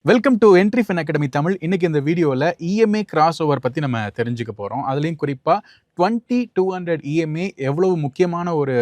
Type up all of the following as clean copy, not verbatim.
Welcome to entry fin academy Tamil. இன்னைக்கு இந்த வீடியோவில் இஎம்ஐ கிராஸ் ஓவர் பற்றி நம்ம தெரிஞ்சுக்க போகிறோம். அதுலேயும் குறிப்பாக 200 இஎம்ஐ எவ்வளவு முக்கியமான ஒரு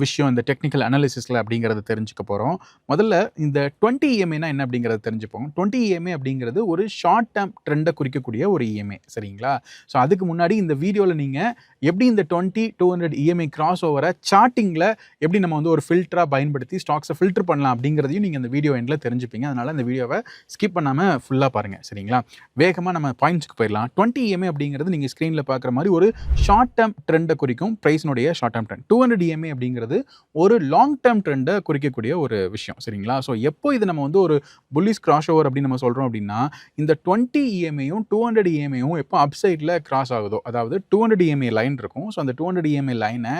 விஷயம் இந்த டெக்னிக்கல் அனாலிசிஸில் அப்படிங்கிறத தெரிஞ்சுக்க போகிறோம். முதல்ல இந்த 20 இஎம்ஐனா என்ன அப்படிங்கிறத தெரிஞ்சுப்போம். 20 இஎம்ஐ அப்படிங்கிறது ஒரு ஷார்ட் டேர்ம் ட்ரெண்டை குறிக்கக்கூடிய ஒரு இஎம்ஐ, சரிங்களா? ஸோ அதுக்கு முன்னாடி இந்த வீடியோவில் நீங்கள் எப்படி இந்த 200 இஎம்ஐ கிராஸ் ஓவரை சார்ட்டிங்கில் எப்படி நம்ம வந்து ஒரு ஃபில்டராக பயன்படுத்தி ஸ்டாக்ஸை ஃபில்டர் பண்ணலாம் அப்படிங்கிறதையும் நீங்கள் இந்த வீடியோ எண்டில் தெரிஞ்சுப்பீங்க. அதனால் இந்த வீடியோவை ஸ்கிப் பண்ணாமல் ஃபுல்லாக பாருங்கள், சரிங்களா? வேகமாக நம்ம பாயிண்ட்ஸ்க்கு போயிடலாம். 20 இஎம்ஐ அப்படிங்கிறது நீங்கள் ஸ்க்ரீனில் பார்க்குற மாதிரி ஒரு ஷார்ட் டேர்ம் ட்ரெண்டை குறிக்கும் ப்ரைஸ்னுடைய ஷார்ட் டேர்ம் ட்ரெண்ட். 200 இஎம்ஐ அப்படிங்கிறது ஒரு லாங் டேர்ம் ட்ரெண்டை குறிக்கக்கூடிய ஒரு விஷயம், சரிங்களா? ஸோ எப்போ இது நம்ம வந்து ஒரு புல்லிஷ் கிராஸ் ஓவர் அப்படின்னு நம்ம சொல்கிறோம் அப்படின்னா, இந்த 20 இஎம்ஐயும் 200 இஎம்ஐயும் எப்போ அப்சைடில் கிராஸ் ஆகுதோ, அதாவது 200 இஎம்ஐ லைன் இருக்கும். ஸோ அந்த 200 இஎம்ஐ லைனை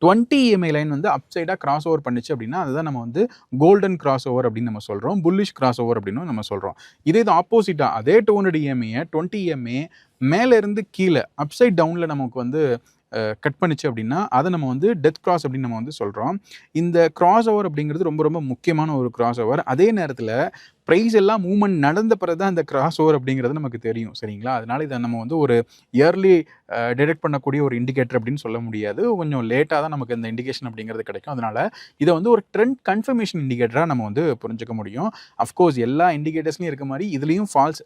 20 இஎம்ஐ லைன் வந்து அப்சைடாக கிராஸ் ஓவர் பண்ணிச்சு அப்படின்னா அதுதான் நம்ம வந்து கோல்டன் கிராஸ் ஓவர் அப்படின்னு நம்ம சொல்கிறோம், புல்லிஷ் கிராஸ் ஓவர் அப்படின்னு நம்ம சொல்கிறோம். இதே இது ஆப்போசிட்டாக அதே 200 இஎம்ஐயை 20 இஎம்ஐ மேலேருந்து கீழே அப்சைட் டவுனில் நமக்கு வந்து கட் பண்ணிச்சு அப்படின்னா அதை நம்ம வந்து டெத் கிராஸ் அப்படின்னு நம்ம வந்து சொல்கிறோம். இந்த கிராஸ் ஓவர் அப்படிங்கிறது ரொம்ப ரொம்ப முக்கியமான ஒரு கிராஸ் ஓவர். அதே நேரத்தில் ப்ரைஸ் எல்லாம் மூவ்மெண்ட் நடந்த பிறகு தான் இந்த கிராஸ் ஓவர் அப்படிங்கிறது நமக்கு தெரியும், சரிங்களா? அதனால் இதை நம்ம வந்து ஒரு இயர்லி டிடெக்ட் பண்ணக்கூடிய ஒரு இண்டிகேட்டர் அப்படின்னு சொல்ல முடியாது. கொஞ்சம் லேட்டாக தான் நமக்கு இந்த இண்டிகேஷன் அப்படிங்கிறது கிடைக்கும். அதனால் இதை வந்து ஒரு ட்ரெண்ட் கன்ஃபர்மேஷன் இண்டிகேட்டராக நம்ம வந்து புரிஞ்சுக்க முடியும். அஃப்கோர்ஸ் எல்லா இண்டிகேட்டர்ஸ்லையும் இருக்க மாதிரி இதுலேயும் ஃபால்ஸ்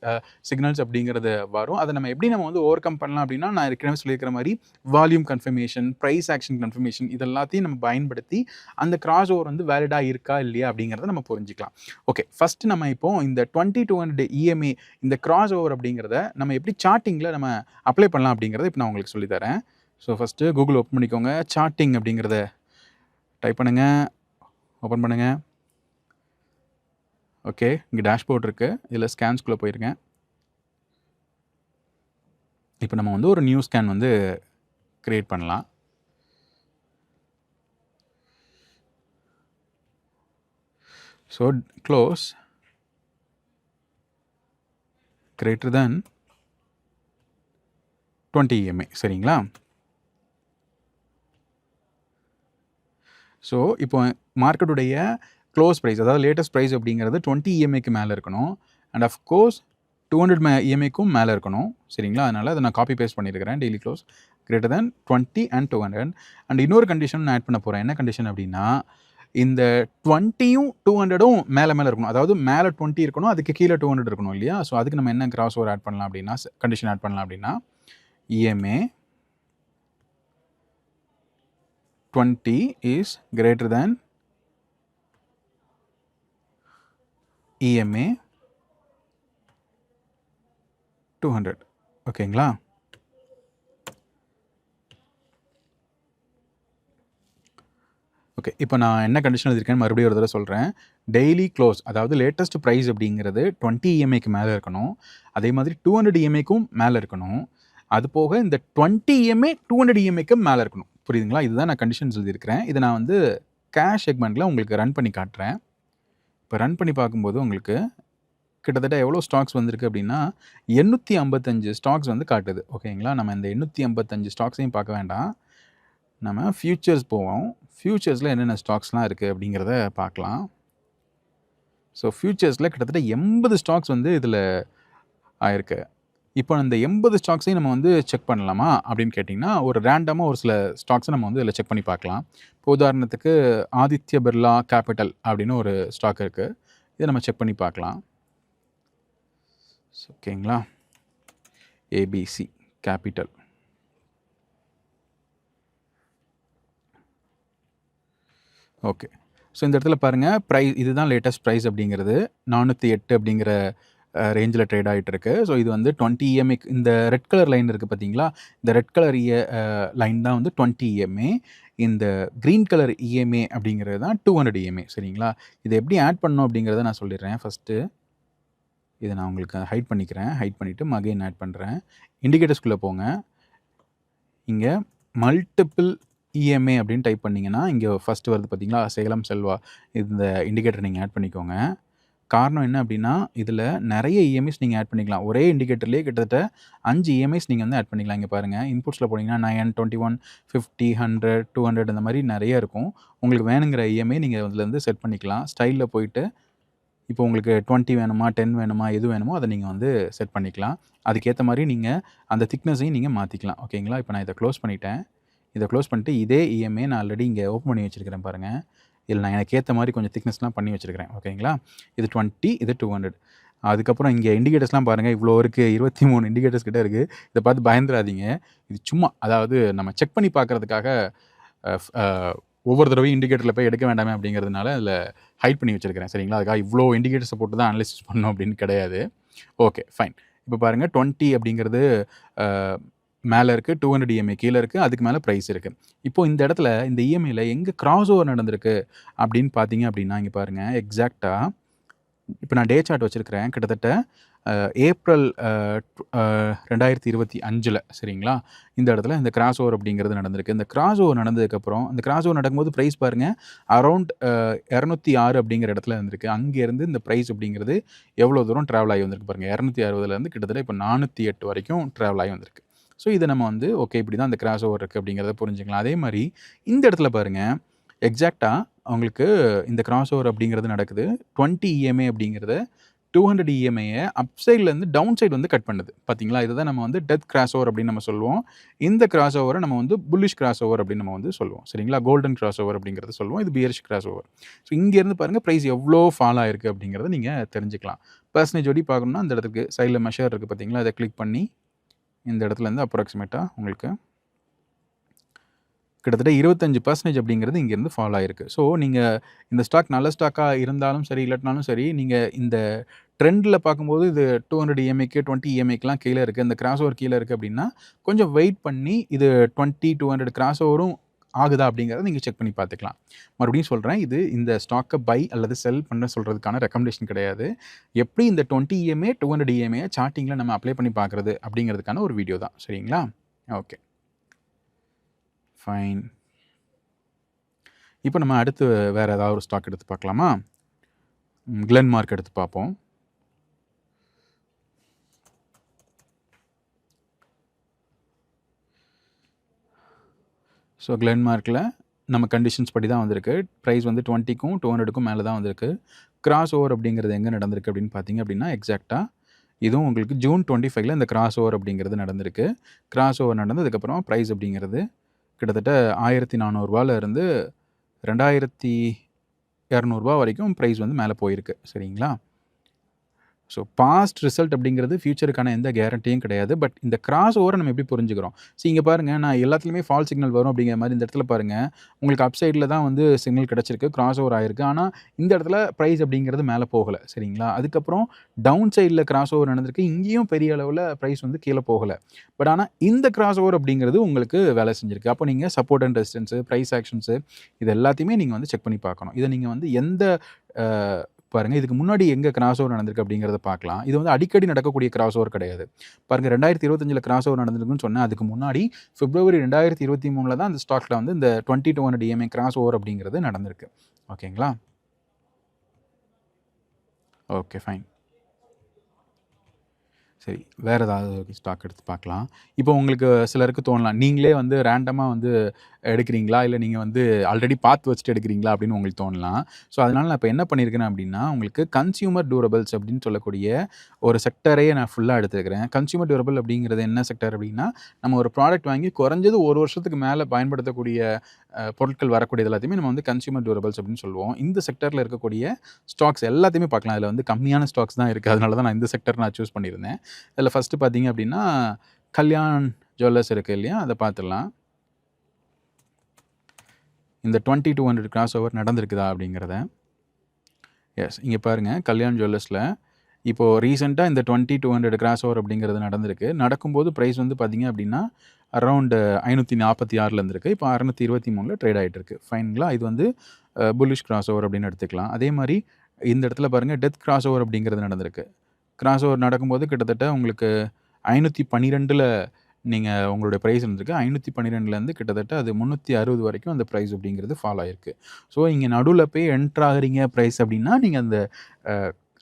சிக்னல்ஸ் அப்படிங்கிறது வரும். அதை நம்ம எப்படி நம்ம வந்து ஓவர் கம் பண்ணலாம் அப்படின்னா, நான் ஏற்கனவே சொல்லியிருக்கிற மாதிரி volume confirmation, price action confirmation இது எல்லாத்தையும் நம்ம பயன்படுத்தி அந்த கிராஸ் ஓவர் வந்து வேலிடாக இருக்கா இல்லையா அப்படிங்கிறத நம்ம புரிஞ்சுக்கலாம். ஓகே, ஃபஸ்ட்டு நம்ம இப்போ இந்த 200 இஎம்ஐ இந்த கிராஸ் ஓவர் அப்படிங்கிறத நம்ம எப்படி சார்ட்டிங்கில் நம்ம அப்ளை பண்ணலாம் அப்படிங்கிறத இப்போ நான் உங்களுக்கு சொல்லித்தரேன். ஸோ ஃபஸ்ட்டு கூகுள் ஓப்பன் பண்ணிக்கோங்க. சார்ட்டிங் அப்படிங்கிறத டைப் பண்ணுங்கள், ஓப்பன் பண்ணுங்கள். ஓகே, இங்கே டேஷ்போர்ட் இருக்குது, இதில் ஸ்கேன்ஸ்குள்ளே போயிருங்க. இப்போ நம்ம வந்து ஒரு நியூ ஸ்கேன் வந்து கிரியேட் பண்ணலாம். So close greater than 20 EMI, சரிங்களா? ஸோ இப்போ மார்க்கெட்டுடைய க்ளோஸ் ப்ரைஸ், அதாவது லேட்டஸ்ட் ப்ரைஸ் அப்படிங்கிறது 20 EMIக்கு மேலே இருக்கணும். அண்ட் அஃப்கோர்ஸ் 200 EMIக்கும் மேலே இருக்கணும், சரிங்களா? அதனால் அதை நான் காப்பி பேஸ்ட் பண்ணியிருக்கிறேன். Daily close greater than 20 and 200. And இன்னொரு கண்டிஷன் நான் ஆட் பண்ண போகிறேன். என்ன கண்டிஷன் அப்படின்னா, இந்த 20யும் 200ம் மேலே இருக்கணும். அதாவது மேலே 20 இருக்கணும், அதுக்கு கீழே 200 இருக்கணும் இல்லையா? ஸோ அதுக்கு நம்ம என்ன கிராஸ் ஓவர் ஆட் பண்ணலாம் அப்படின்னா, கண்டிஷன் ஆட் பண்ணலாம் அப்படின்னா, EMA 20 is greater than EMA 200. ஓகேங்களா? ஓகே, இப்போ நான் என்ன கண்டிஷன் எழுதியிருக்கேன்னு மறுபடியும் ஒரு தடவை சொல்கிறேன். டெய்லி க்ளோஸ், அதாவது லேட்டஸ்ட் ப்ரைஸ் அப்படிங்கிறது 20 இஎம்ஐக்கு மேலே இருக்கணும். அதே மாதிரி 200 இஎம்ஐக்கும் மேலே இருக்கணும். அது போக இந்த 20 இஎம்ஐ 200 இஎம்ஐக்கு மேலே இருக்கணும். புரியுதுங்களா? இதுதான் நான் கண்டிஷன்ஸ் எழுதியிருக்கிறேன். இதை நான் வந்து கேஷ் செக்மெண்ட்டில் உங்களுக்கு ரன் பண்ணி காட்டுறேன். இப்போ ரன் பண்ணி பார்க்கும்போது உங்களுக்கு கிட்டத்தட்ட எவ்வளோ ஸ்டாக்ஸ் வந்திருக்கு அப்படின்னா 855 ஸ்டாக்ஸ் வந்து காட்டுது. ஓகேங்களா? நம்ம இந்த 855 ஸ்டாக்ஸையும் பார்க்க வேண்டாம், நம்ம ஃபியூச்சர்ஸ் போவோம். ஃபியூச்சர்ஸில் என்னென்ன ஸ்டாக்ஸ்லாம் இருக்குது அப்படிங்கிறத பார்க்கலாம். ஸோ ஃபியூச்சர்ஸில் கிட்டத்தட்ட 80 ஸ்டாக்ஸ் வந்து இதில் ஆயிருக்கு. இப்போ அந்த 80 ஸ்டாக்ஸையும் நம்ம வந்து செக் பண்ணலாமா அப்படின்னு கேட்டிங்கன்னா, ஒரு ரேண்டமாக ஒரு சில ஸ்டாக்ஸை நம்ம வந்து இதில் செக் பண்ணி பார்க்கலாம். இப்போ உதாரணத்துக்கு ஆதித்ய பிர்லா கேபிட்டல் அப்படின்னு ஒரு ஸ்டாக் இருக்குது. இதை நம்ம செக் பண்ணி பார்க்கலாம். ஓகேங்களா? ABC capital. ஓகே, ஸோ இந்த இடத்துல பாருங்கள், ப்ரைஸ் இதுதான் லேட்டஸ்ட் ப்ரைஸ் அப்படிங்கிறது 408 அப்படிங்கிற ரேஞ்சில் ட்ரேட் ஆகிட்டு இருக்கு. ஸோ இது வந்து 20 இஎம்ஐ, இந்த ரெட் கலர் லைன் இருக்குது பார்த்தீங்களா? இந்த ரெட் கலர் லைன் தான் வந்து 20 இஎம்ஐ. இந்த க்ரீன் கலர் இஎம்ஐ அப்படிங்கிறது தான் 200 இஎம்ஐ, சரிங்களா? இதை எப்படி ஆட் பண்ணணும் அப்படிங்கிறத நான் சொல்லிடுறேன். ஃபஸ்ட்டு இதை நான் உங்களுக்கு ஹைட் பண்ணிக்கிறேன். ஹைட் பண்ணிவிட்டு அகைன் ஆட் பண்ணுறேன். இண்டிகேட்டர்ஸ்குள்ளே போங்க. இங்கே மல்டிபிள் இஎம்ஐ அப்படின்னு டைப் பண்ணிங்கன்னா இங்கே ஃபஸ்ட்டு வருது பார்த்தீங்களா, சேலம் செல்வா. இந்த இண்டிகேட்டர் நீங்கள் ஆட் பண்ணிக்கோங்க. காரணம் என்ன அப்படின்னா, இதில் நிறைய இஎம்ஐஸ் நீங்கள் ஆட் பண்ணிக்கலாம். ஒரே இண்டிகேட்டர்லேயே கிட்டத்தட்ட 5 இஎம்ஐஸ் நீங்கள் வந்து ஆட் பண்ணிக்கலாம். இங்கே பாருங்கள், இன்புட்ஸில் போனீங்கன்னா 9, 21, 50, 100, 200 இந்த மாதிரி நிறைய இருக்கும். உங்களுக்கு வேணுங்கிற இஎம்ஐ நீங்கள் இதுலேருந்து செட் பண்ணிக்கலாம். ஸ்டைலில் போயிட்டு இப்போ உங்களுக்கு 20 வேணுமா, 10 வேணுமா, எது வேணுமோ அதை நீங்கள் வந்து செட் பண்ணிக்கலாம். அதுக்கேற்ற மாதிரி நீங்கள் அந்த திக்னஸையும் நீங்கள் மாற்றிக்கலாம். ஓகேங்களா? இப்போ நான் இதை க்ளோஸ் பண்ணிட்டேன். இதை க்ளோஸ் பண்ணிட்டு இதே இஎம்ஐ நான் ஆல்ரெடி இங்கே ஓப்பன் பண்ணி வச்சுருக்கிறேன் பாருங்கள். இதில் நான் எனக்கு ஏற்ற மாதிரி கொஞ்சம் திக்னஸ்லாம் பண்ணி வச்சுருக்கிறேன். ஓகேங்களா? இது 20, இது 200. அதுக்கப்புறம் இங்கே இண்டிகேட்டர்ஸ்லாம் பாருங்கள், இவ்வளோ இருக்குது, 23 இண்டிகேட்டர்ஸ் கிட்ட இருக்குது. இதை பார்த்து பயந்துடாதீங்க. இது சும்மா அதாவது நம்ம செக் பண்ணி பார்க்குறதுக்காக ஒவ்வொரு தடவையும் இண்டிகேட்டரில் போய் எடுக்க வேண்டாமே அப்படிங்கிறதுனால அதில் ஹைட் பண்ணி வச்சுருக்கிறேன். சரிங்களா? அதுக்காக இவ்வளோ இண்டிகேட்டர்ஸை போட்டு தான் அனலைசிஸ் பண்ணணும் அப்படின்னு கிடையாது. Okay fine. இப்போ பாருங்கள் 20 அப்படிங்கிறது மேலே இருக்குது, 200 இஎம்ஐ கீழே இருக்குது, அதுக்கு மேலே ப்ரைஸ் இருக்குது. இப்போது இந்த இடத்துல இந்த இஎம்ஐயில் எங்கே கிராஸ் ஓவர் நடந்திருக்கு அப்படின்னு பார்த்தீங்க அப்படின்னா, இங்கே பாருங்கள் எக்ஸாக்டாக இப்போ நான் டே சார்ட் வச்சுருக்கிறேன். கிட்டத்தட்ட ஏப்ரல் 2025 சரிங்களா? இந்த இடத்துல இந்த கிராஸ் ஓவர் அப்படிங்கிறது நடந்திருக்கு. இந்த கிராஸ் ஓவர் நடந்ததுக்கப்புறம் இந்த கிராஸ் ஓவர் நடக்கும்போது ப்ரைஸ் பாருங்கள் அரௌண்ட் 206 அப்படிங்கிற இடத்துல இருந்திருக்கு. அங்கேருந்து இந்த ப்ரைஸ் அப்படிங்கிறது எவ்வளோ தூரம் ட்ராவல் ஆகி வந்திருக்கு பாருங்கள். 260லேருந்து கிட்டத்தட்ட இப்போ 408 வரைக்கும் ட்ராவல் ஆகி வந்திருக்கு. ஸோ இதை நம்ம வந்து ஓகே இப்படி தான் இந்த கிராஸ் ஓவர் இருக்குது அப்படிங்கிறத புரிஞ்சுக்கலாம். அதே மாதிரி இந்த இடத்துல பாருங்கள் எக்ஸாக்டாக அவங்களுக்கு இந்த கிராஸ் ஓவர் அப்படிங்கிறது நடக்குது. 20 இஎம்ஐ அப்படிங்கிறத 200 இஎம்ஐயை அப்சைட்லேருந்து டவுன் சைடு வந்து கட் பண்ணுது. பார்த்தீங்களா? இதை தான் நம்ம வந்து டெத் கிராஸ் ஓவர் அப்படின்னு நம்ம சொல்லுவோம். இந்த கிராஸ் ஓவரை நம்ம வந்து புல்லிஷ் கிராஸ் ஓவர் அப்படின்னு நம்ம வந்து சொல்லுவோம். சரிங்களா? கோல்டன் கிராஸ் ஓவர் அப்படிங்கிறத சொல்லுவோம். இது பியரிஷ் கிராஸ் ஓவர். ஸோ இங்கேருந்து பாருங்கள் ப்ரைஸ் எவ்வளோ ஃபால் ஆயிருக்கு அப்படிங்கிறத நீங்கள் தெரிஞ்சுக்கலாம். பெர்சன்டேஜ் ஓடி பார்க்கணும்னா இந்த இடத்துக்கு சைடில் மெஷர் இருக்குது பார்த்தீங்களா? அதை கிளிக் பண்ணி இந்த இடத்துலேருந்து அப்ராக்சிமேட்டாக உங்களுக்கு கிட்டத்தட்ட 25% அப்படிங்கிறது இங்கேருந்து ஃபால் ஆகிருக்கு. ஸோ நீங்கள் இந்த ஸ்டாக் நல்ல ஸ்டாக்காக இருந்தாலும் சரி இல்லாட்டினாலும் சரி, நீங்கள் இந்த ட்ரெண்டில் பார்க்கும்போது இது 200 இஎம்ஐக்கு 20 இஎம்ஐக்கெலாம் கீழே இருக்குது, இந்த கிராஸ் ஓவர் கீழே இருக்குது அப்படின்னா கொஞ்சம் வெயிட் பண்ணி இது 20, 200 கிராஸ் ஓவரும் ஆகுதா அப்படிங்கிறத நீங்கள் செக் பண்ணி பார்த்துக்கலாம். மறுபடியும் சொல்கிறேன், இது இந்த ஸ்டாக்கை பை அல்லது செல் பண்ண சொல்கிறதுக்கான ரெக்கமெண்டேஷன் கிடையாது. எப்படி இந்த 20 இஎம்ஐ 200 இஎம்ஐயை சார்ட்டிங்கில் நம்ம அப்ளை பண்ணி பார்க்குறது அப்படிங்கிறதுக்கான ஒரு வீடியோ தான். சரிங்களா? Okay fine. இப்போ நம்ம அடுத்து வேறு ஏதாவது ஒரு ஸ்டாக் எடுத்து பார்க்கலாமா? கிளென்மார்க் எடுத்து பார்ப்போம். ஸோ கிளென்மார்க்கில் நம்ம கண்டிஷன்ஸ் படி தான் வந்திருக்கு. ப்ரைஸ் வந்து 20க்கும் 200க்கும் மேலே தான் வந்திருக்கு. கிராஸ் ஓவர் அப்படிங்கிறது எங்கே நடந்திருக்கு அப்படின்னு பார்த்தீங்க அப்படின்னா எக்ஸாக்டாக இதுவும் உங்களுக்கு ஜூன் 25ல் இந்த கிராஸ் ஓவர் அப்படிங்கிறது நடந்திருக்கு. கிராஸ் ஓவர் நடந்ததுக்கப்புறம் ப்ரைஸ் அப்படிங்கிறது கிட்டத்தட்ட 1400 இருந்து 2200 வரைக்கும் ப்ரைஸ் வந்து மேலே போயிருக்கு. சரிங்களா? ஸோ பாஸ்ட் ரிசல்ட் அப்படிங்கிறது ஃபியூச்சருக்கான எந்த கேரண்டியும் கிடையாது. பட் இந்த கிராஸ் ஓவரை நம்ம எப்படி புரிஞ்சுக்கிறோம்? இங்கே பாருங்கள், நான் எல்லாத்துலேயுமே ஃபால் சிக்னல் வரும் அப்படிங்கிற மாதிரி இந்த இடத்துல பாருங்கள், உங்களுக்கு அப் சைடில் தான் வந்து சிக்னல் கிடச்சிருக்கு, கிராஸ் ஓவர் ஆயிருக்கு. ஆனால் இந்த இடத்துல ப்ரைஸ் அப்படிங்கிறது மேலே போகலை. சரிங்களா? அதுக்கப்புறம் டவுன் சைடில் கிராஸ் ஓவர் நடந்திருக்கு. இங்கேயும் பெரிய அளவில் ப்ரைஸ் வந்து கீழே போகலை. பட் ஆனால் இந்த கிராஸ் ஓவர் அப்படிங்கிறது உங்களுக்கு வேலை செஞ்சுருக்கு. அப்போ நீங்கள் support and resistance, price actions இது எல்லாத்தையுமே நீங்கள் வந்து செக் பண்ணி பார்க்கணும். இதை நீங்கள் வந்து எந்த பாருங்கள், இதுக்கு முன்னாடி எங்கே கிராஸ் ஓவர் நடந்திருக்கு அப்படிங்கிறத பார்க்கலாம். இது வந்து அடிக்கடி நடக்கக்கூடிய கிராஸ் ஓவர் கிடையாது. பாருங்கள் 2025 கிராஸ் ஓவர் நடந்திருக்குன்னு சொன்னேன். அதுக்கு முன்னாடி பிப்ரவரி 2023 தான் அந்த ஸ்டாக்கில் வந்து இந்த 20-200 இஎம்ஐ கிராஸ் ஓவர் அப்படிங்கிறது நடந்திருக்கு. ஓகேங்களா? Okay fine. சரி, வேறு ஏதாவது ஸ்டாக் எடுத்து பார்க்கலாம். இப்போ உங்களுக்கு சிலருக்கு தோணலாம், நீங்களே வந்து ரேண்டமாக வந்து எடுக்கிறீங்களா, இல்லை நீங்கள் வந்து ஆல்ரெடி பார்த்து வச்சுட்டு எடுக்கிறீங்களா அப்படின்னு உங்களுக்கு தோணலாம். ஸோ அதனால் நான் இப்போ என்ன பண்ணியிருக்கிறேன் அப்படின்னா, உங்களுக்கு கன்சியூமர் டியூரபிள்ஸ் அப்படின்னு சொல்லக்கூடிய ஒரு செக்டரையே நான் ஃபுல்லாக எடுத்துக்கிறேன். கன்சியூமர் டியூரபிள் அப்படிங்கிறது என்ன செக்டர் அப்படின்னா, நம்ம ஒரு ப்ராடக்ட் வாங்கி குறைஞ்சது 1 வருஷத்துக்கு மேலே பயன்படுத்தக்கூடிய பொருட்கள் வரக்கூடியது எல்லாத்தையுமே நம்ம வந்து கன்சியூமர் டியூரபிள்ஸ் அப்படின்னு சொல்லுவோம். இந்த செக்டரில் இருக்கக்கூடிய ஸ்டாக்ஸ் எல்லாத்தையுமே பார்க்கலாம். இதில் வந்து கம்மியான ஸ்டாக்ஸ் தான் இருக்குது. அதனால தான் நான் இந்த செக்டர் நான் சூஸ் பண்ணியிருந்தேன். இதில் ஃபஸ்ட்டு பார்த்தீங்க அப்படின்னா கல்யாண் ஜுவல்லர்ஸ் இருக்குது இல்லையா, அதை பார்த்துடலாம். இந்த 20-200 கிராஸ் ஓவர் நடந்திருக்குதா அப்படிங்கிறத. எஸ், இங்கே பாருங்கள், கல்யாண் ஜுவல்லர்ஸில் இப்போது ரீசெண்டாக இந்த 20-200 கிராஸ் ஓவர் அப்படிங்கிறது நடந்திருக்கு. நடக்கும்போது ப்ரைஸ் வந்து பார்த்திங்க அப்படின்னா அரௌண்டு 546 இருந்திருக்கு. இப்போ 623 ட்ரேட் ஆகிட்டு இருக்குது. ஃபைனுங்களா? இது வந்து புல்லிஷ் கிராஸ் ஓவர் அப்படின்னு எடுத்துக்கலாம். அதே மாதிரி இந்த இடத்துல பாருங்கள், டெத் கிராஸ் ஓவர் அப்படிங்கிறது நடந்திருக்கு. கிராஸ் ஓவர் நடக்கும்போது கிட்டத்தட்ட உங்களுக்கு 512 நீங்கள் உங்களுடைய ப்ரைஸ் இருந்திருக்கு. 512 கிட்டத்தட்ட அது 360 வரைக்கும் அந்த ப்ரைஸ் அப்படிங்கிறது ஃபால் ஆகிருக்கு. ஸோ இங்கே நடுவில் போய் என்ட்ரு ஆகுறீங்க ப்ரைஸ் அப்படின்னா நீங்கள்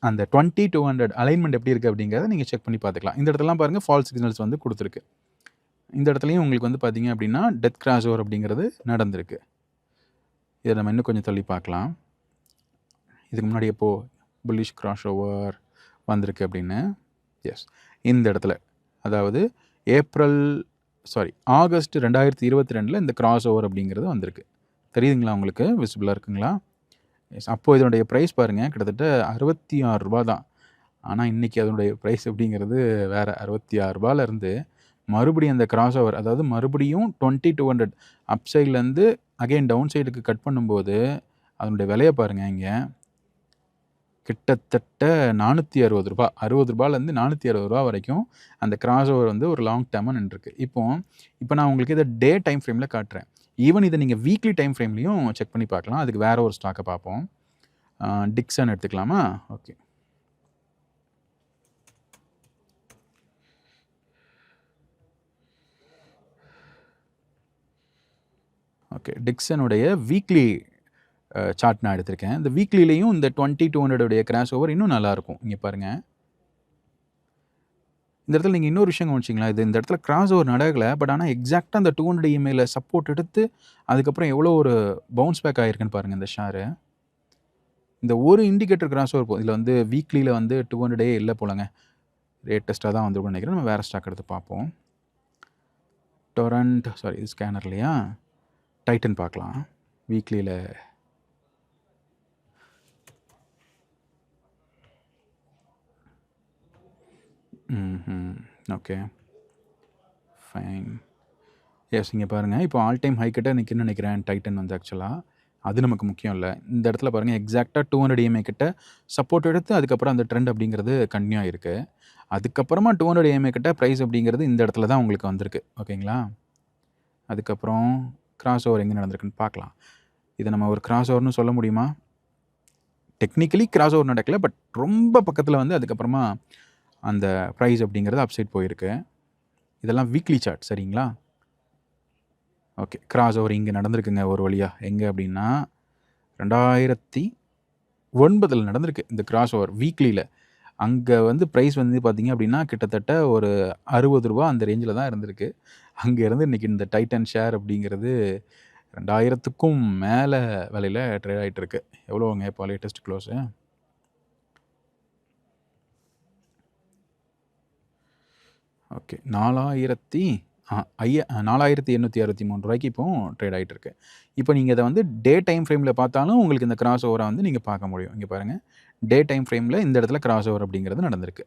அந்த 20-200 அலைன்மெண்ட் எப்படி இருக்குது அப்படிங்கிறத நீங்கள் செக் பண்ணி பார்த்துக்கலாம். இந்த இடத்துலலாம் பாருங்கள், ஃபால்ஸ் சிக்னல்ஸ் வந்து கொடுத்துருக்கு. இந்த இடத்துலையும் உங்களுக்கு வந்து பார்த்திங்க அப்படின்னா டெத் கிராஸ் ஓவர் அப்படிங்கிறது நடந்திருக்கு. இதை நம்ம இன்னும் கொஞ்சம் தள்ளி பார்க்கலாம். இதுக்கு முன்னாடி எப்போது புல்லிஷ் கிராஸ் ஓவர் வந்திருக்கு அப்படின்னு. எஸ், இந்த இடத்துல அதாவது ஆகஸ்ட் 2022 இந்த கிராஸ் ஓவர் அப்படிங்கிறது வந்திருக்கு. தெரியுதுங்களா உங்களுக்கு? விசிபிளாக இருக்குங்களா? எஸ். அப்போது இதனுடைய ப்ரைஸ் பாருங்கள், கிட்டத்தட்ட ₹66 தான். ஆனால் இன்றைக்கி அதனுடைய ப்ரைஸ் அப்படிங்கிறது வேறு. ₹66 மறுபடியும் அந்த கிராஸ் ஓவர், அதாவது மறுபடியும் 20-200 அப் சைட்லேருந்து அகெயின் டவுன் சைடுக்கு கட் பண்ணும்போது அதனுடைய விலையை பாருங்கள். இங்கே கிட்டத்தட்ட ₹460, ₹60 ₹460 வரைக்கும் அந்த கிராஸ் ஓவர் வந்து ஒரு லாங் டேர்மாக நின்றுருக்கு. இப்போ நான் உங்களுக்கு இதை டே டைம் ஃப்ரேமில் காட்டுறேன். ஈவன் இதை நீங்கள் வீக்லி டைம் ஃப்ரேம்லேயும் செக் பண்ணி பார்க்கலாம். அதுக்கு வேறு ஒரு ஸ்டாக்கை பார்ப்போம். டிக்சன் எடுத்துக்கலாமா? ஓகே, டிக்சனுடைய வீக்லி சார்ட் நான் எடுத்திருக்கேன். இந்த வீக்லிலையும் இந்த 20-200 கிராஸ் ஓவர் இன்னும் நல்லாயிருக்கும். இங்கே பாருங்கள், இந்த இடத்துல நீங்கள் இன்னொரு விஷயம் கவனிச்சிங்களா? இந்த இடத்துல கிராஸ் ஓவர் நடக்கலை, பட் ஆனால் எக்ஸாக்டாக அந்த 200 EMAல சப்போர்ட் எடுத்து அதுக்கப்புறம் எவ்வளோ ஒரு பவுன்ஸ் பேக் ஆகிருக்குன்னு பாருங்கள் இந்த ஷேரு. இந்த ஒரு இண்டிகேட்டர் கிராஸ் ஓவர் போகும். இதில் வந்து வீக்லியில் வந்து 200 இல்லை போலங்க, லேட்டஸ்ட்டாக தான் வந்துருக்குன்னு நினைக்கிறேன். நம்ம வேறு ஸ்டாக் எடுத்து பார்ப்போம். டொரண்ட், இது ஸ்கேனர் இல்லையா? டைட்டன் பார்க்கலாம். வீக்லியில் ஓகே, ஃபைன். எஸ், இங்கே பாருங்கள், இப்போ ஆல் டைம் ஹை கிட்ட நிற்குன்னு நினைக்கிறேன் டைட்டன் வந்து. ஆக்சுவலாக அது நமக்கு முக்கியம் இல்லை. இந்த இடத்துல பாருங்கள், எக்ஸாக்டாக 200 EMA கிட்ட சப்போர்ட் எடுத்து அதுக்கப்புறம் அந்த ட்ரெண்ட் அப்படிங்கிறது கன்டினியூ ஆகிருக்கு. அதுக்கப்புறமா 200 EMA கிட்ட ப்ரைஸ் அப்படிங்கிறது இந்த இடத்துல தான் உங்களுக்கு வந்திருக்கு. ஓகேங்களா? அதுக்கப்புறம் கிராஸ் ஓவர் எங்கே நடந்திருக்குன்னு பார்க்கலாம். இதை நம்ம ஒரு கிராஸ் ஓவர்னு சொல்ல முடியுமா? டெக்னிக்கலி கிராஸ் ஓவர் நடக்கலை, பட் ரொம்ப பக்கத்தில் வந்து அதுக்கப்புறமா அந்த ப்ரைஸ் அப்படிங்கிறது அப்சைட் போயிருக்கு. இதெல்லாம் வீக்லி சார்ட், சரிங்களா? ஓகே, கிராஸ் ஓவர் இங்கே நடந்திருக்குங்க ஒரு வழியாக. எங்கே அப்படின்னா 2009 நடந்திருக்கு இந்த கிராஸ் ஓவர் வீக்லியில். அங்கே வந்து ப்ரைஸ் வந்து பார்த்திங்க அப்படின்னா கிட்டத்தட்ட ஒரு ₹60 அந்த ரேஞ்சில் தான் இருந்திருக்கு. அங்கேருந்து இன்றைக்கி இந்த டைட்டன் ஷேர் அப்படிங்கிறது 2000க்கும் மேலே விலையில் ட்ரேட் ஆகிட்டுருக்கு. எவ்வளோங்க இப்போ லேட்டஸ்ட் க்ளோஸு? ஓகே, 4863 இப்போ ட்ரேட் ஆகிட்டு இருக்கு. இப்போ நீங்கள் இதை வந்து டே டைம் ஃப்ரேமில் பார்த்தாலும் உங்களுக்கு இந்த கிராஸ் ஓவரை வந்து நீங்கள் பார்க்க முடியும். இங்கே பாருங்கள், டே டைம் ஃப்ரேமில் இந்த இடத்துல கிராஸ் ஓவர் அப்படிங்கிறது நடந்திருக்கு,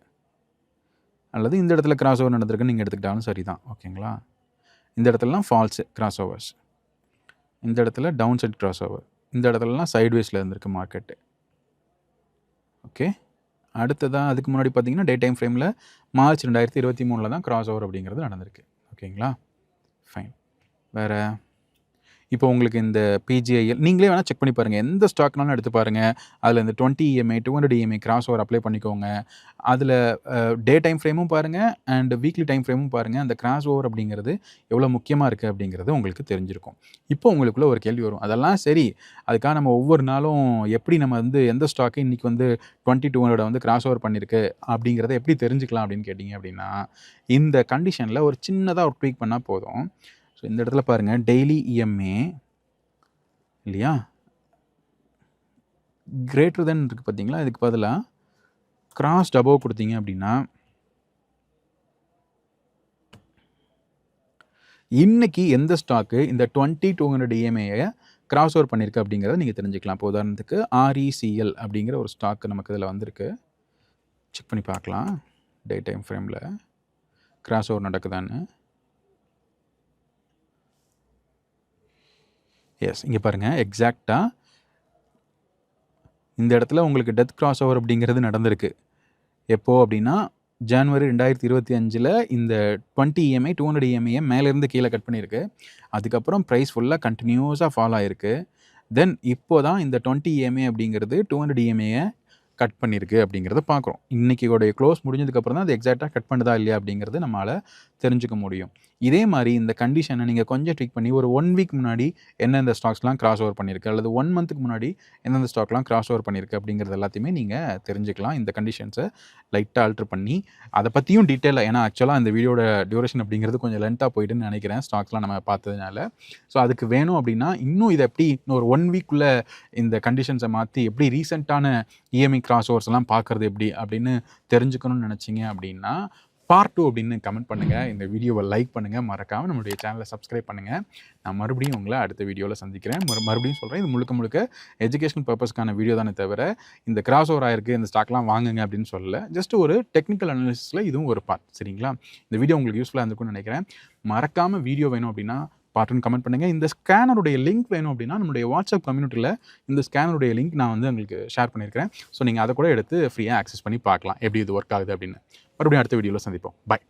அல்லது இந்த இடத்துல கிராஸ் ஓவர் நடந்திருக்குன்னு நீங்கள் எடுத்துக்கிட்டாலும் சரி தான். ஓகேங்களா? இந்த இடத்துலலாம் ஃபால்ஸு கிராஸ் ஓவர்ஸ், இந்த இடத்துல டவுன் சைட் கிராஸ் ஓவர், இந்த இடத்துலலாம் சைட்வேஸில் இருந்திருக்கு மார்க்கெட்டு. ஓகே, அடுத்ததாக அதுக்கு முன்னாடி பார்த்தீங்கன்னா டே டைம் ஃப்ரேமில் மார்ச் 2023 தான் கிராஸ் ஓவர் அப்படிங்கிறது நடந்திருக்கு. ஓகேங்களா? ஃபைன். வேறு இப்போ உங்களுக்கு இந்த PGIL நீங்களே வேணால் செக் பண்ணி பாருங்கள். எந்த ஸ்டாக்னாலும் எடுத்து பாருங்கள். அதில் இந்த 20 EMA 200 EMA cross over apply பண்ணிக்கோங்க. அதில் டே டைம் ஃப்ரேமும் பாருங்கள் அண்ட் வீக்லி டைம் ஃப்ரேமும் பாருங்கள். அந்த கிராஸ் ஓவர் அப்படிங்கிறது எவ்வளோ முக்கியமாக இருக்குது அப்படிங்கிறது உங்களுக்கு தெரிஞ்சிருக்கும். இப்போ உங்களுக்குள்ள ஒரு கேள்வி வரும், அதெல்லாம் சரி, அதுக்காக நம்ம ஒவ்வொரு நாளும் எப்படி நம்ம வந்து எந்த ஸ்டாக்கு இன்றைக்கி வந்து 20-200 வந்து கிராஸ் ஓவர் பண்ணியிருக்கு அப்படிங்கிறத எப்படி தெரிஞ்சுக்கலாம் அப்படின்னு கேட்டிங்க அப்படின்னா, இந்த கண்டிஷனில் ஒரு சின்னதாக ஒரு ட்வீக் பண்ணால் போதும். ஸோ இந்த இடத்துல பாருங்கள், டெய்லி EMA இல்லையா, கிரேட்டர் தென் இருக்குது பார்த்தீங்களா, இதுக்கு பதிலாக கிராஸ் அபோவ் கொடுத்தீங்க அப்படின்னா இன்றைக்கி எந்த ஸ்டாக்கு இந்த 20-200 EMAயை கிராஸ் ஓவர் பண்ணியிருக்கு அப்படிங்கிறத நீங்கள் தெரிஞ்சுக்கலாம். இப்போ உதாரணத்துக்கு RECL அப்படிங்கிற ஒரு ஸ்டாக்கு நமக்கு இதில் வந்திருக்கு. செக் பண்ணி பார்க்கலாம் டே டைம் ஃப்ரேமில் கிராஸ் ஓவர் நடக்குதான்னு. எஸ், இங்கே பாருங்கள், எக்ஸாக்டாக இந்த இடத்துல உங்களுக்கு டெத் கிராஸ் ஓவர் அப்படிங்கிறது நடந்திருக்கு. எப்போது அப்படின்னா ஜனவரி 2025 இந்த 20 EMA 200 EMA மேலேருந்து கீழே கட் பண்ணியிருக்கு. அதுக்கப்புறம் ப்ரைஸ் ஃபுல்லாக கண்டினியூஸாக ஃபாலோ ஆகிருக்கு. தென் இப்போ தான் இந்த 20 EMA அப்படிங்கிறது 200 EMAயை கட் பண்ணியிருக்கு அப்படிங்கிறத பார்க்குறோம். இன்றைக்கியோடைய க்ளோஸ் முடிஞ்சதுக்கப்புறம் தான் அது எக்ஸாக்டாக கட் பண்ணுதா இல்லையா அப்படிங்கிறது நம்மளால் தெரிஞ்சுக்க முடியும். இதே மாரி இந்த கண்டிஷனை நீங்க கொஞ்சம் ட்விக் பண்ணி ஒரு 1 வீக் முன்னாடி எந்தெந்த ஸ்டாக்ஸ்லாம் கிராஸ் ஓவர் பண்ணியிருக்கு, அல்லது 1 மந்த்துக்கு முன்னாடி எந்தெந்த ஸ்டாக்லாம் கிராஸ் ஓவர் பண்ணியிருக்கு அப்படிங்கிறது எல்லாத்தையுமே நீங்க தெரிஞ்சுக்கலாம். இந்த கண்டிஷன்ஸை லைட்டா ஆல்டர் பண்ணி, அத பத்தியும் டீட்டெயிலா ஏன்னா ஆக்சுவலா இந்த வீடியோட டியூரேஷன் அப்படிங்கிறது கொஞ்சம் லென்த்தா போயிடுன்னு நெனைக்கிறேன். ஸ்டாக்ஸ்லாம் நம்ம பார்த்ததுனால. ஸோ அதுக்கு வேணும் அப்படின்னா, இன்னும் இத எப்படி இன்னும் ஒரு 1 வீக்குள்ள இந்த கண்டிஷன்ஸை மாத்தி எப்படி ரீசென்ட்டான இஎம்ஐ கிராஸ் ஓவர்ஸ்லாம் பார்க்கறது எப்படி அப்படின்னு தெரிஞ்சுக்கணும்னு நெனச்சீங்க அப்படின்னா, பார்ட் 2 அப்படின்னு கமெண்ட் பண்ணுங்க. இந்த வீடியோவை லைக் பண்ணுங்க. மறக்காம நம்மளுடைய சேனலை சப்ஸ்கிரைப் பண்ணுங்க. நான் மறுபடியும் உங்கள அடுத்த வீடியோல சந்திக்கிறேன். மறுபடியும் சொல்றேன். இது முழுக்க முழுக்க எஜுகேஷனல் பர்ப்பஸ்க்கான வீடியோ தானே தவிர, இந்த கிராஸ் ஓவர் ஆயிருக்கு, இந்த ஸ்டாக்லாம் வாங்குங்க அப்படின்னு சொல்லல. ஜஸ்ட் ஒரு டெக்னிக்கல் அனாலிசிஸ்ல இதுவும் ஒரு பார்ட். சரிங்களா? இந்த வீடியோ உங்களுக்கு யூஸ்ஃபுல்லா இருந்திருக்கும்னு நெனைக்கிறேன். மறக்காம வீடியோ வேணும் அப்படின்னா பார்ட் 1 கமெண்ட் பண்ணுங்க. இந்த ஸ்கேனருடைய லிங்க் வேணும் அப்படின்னா, நம்முடைய வாட்ஸ்அப் கம்யூனிட்டில இந்த ஸ்கேனருடைய லிங்க் நான் வந்து உங்களுக்கு ஷேர் பண்ணியிருக்கிறேன். ஸோ நீங்க அத கூட எடுத்து ஃப்ரீயா ஆக்சஸ் பண்ணி பார்க்கலாம். எப்படி இது ஒர்க் ஆகுது அப்படின்னு. மறுபடியும் அடுத்த வீடியோல சந்திப்போம். பாய்.